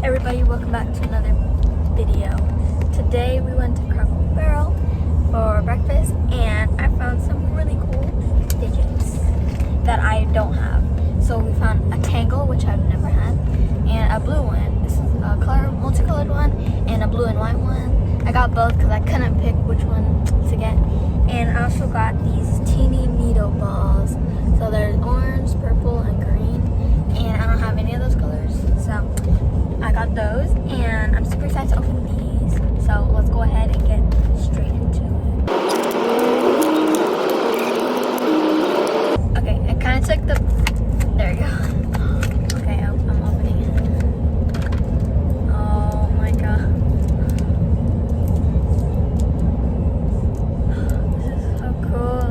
Everybody, welcome back to another video. Today we went to Cracker Barrel for breakfast and I found some really cool fidgets that I don't have. So we found a tangle, which I've never had, and a blue one. This is a multicolored one and a blue and white one. I got both because I couldn't pick which one to get. And I also got these teeny needle balls. So there's orange, purple, and green, and I don't have any of those colors. So I got those, and I'm super excited to open these. So let's go ahead and get straight into it. Okay, I kind of took the, there you go. Okay, I'm opening it. Oh my god. This is so cool.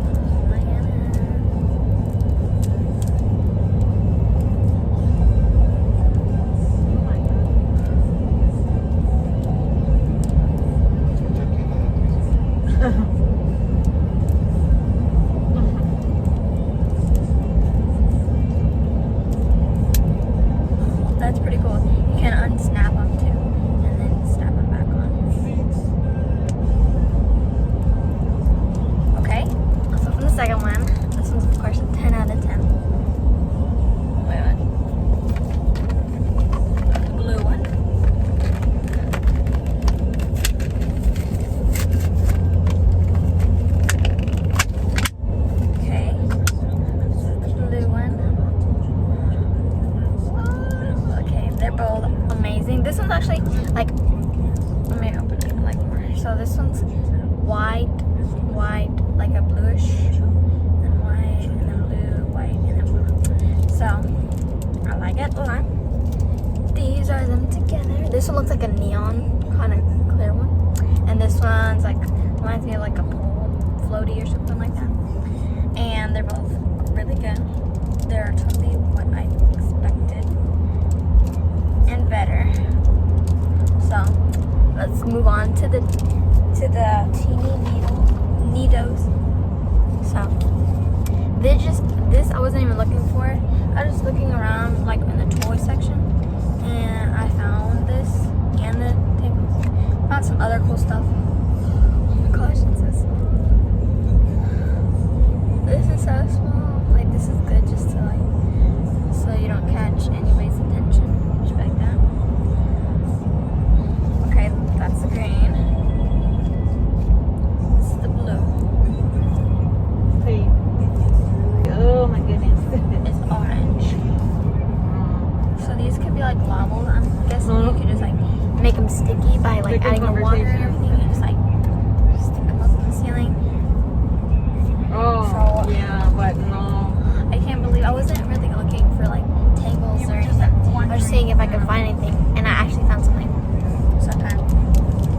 Oh my goodness. That's pretty cool. You can unsnap them too, and then snap them back on. Okay, let's open the second one. This one's of course a 10 out of 10. Wait a minute. The blue one. Okay, the blue one. Okay, they're both amazing. This one's actually like, let me open it like more. So this one's white, like a bluish, and white, and then blue, white, and then blue. So I like it a lot. These are them together. This one looks like a neon kind of clear one, and this one's like reminds me of like a pool floaty or something like that. And they're both really good. They're totally what I expected and better. So let's move on to the teeny needles. So this I wasn't even looking for. I was just looking around like in the toy section, and I found this and the tingles. Found some other cool stuff. Oh my gosh, it's so small. This is so small. Like this is good just to like, so you don't catch anybody's attention. Just like that. Okay, that's the green. This is the blue. Oh my goodness. It's orange. So these could be like lobbles. I'm guessing you could just like make them sticky by like adding the water and everything. You just like stick them up in the ceiling. Oh, So, yeah, but no. I can't believe I wasn't really looking for like tangles or anything. I was seeing if I could find anything, and I actually found something. So I found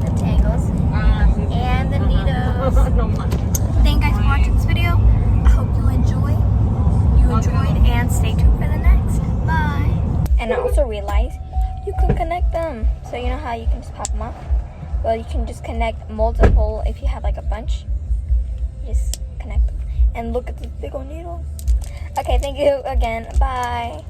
the tangles and the needles. Thank you guys for watching this video. I hope you enjoyed, and stay tuned for the next. Bye. And I also realized you can connect them. So you know how you can just pop them off? Well, you can just connect multiple if you have like a bunch. Just connect them. And look at this big old needle. Okay, thank you again. Bye.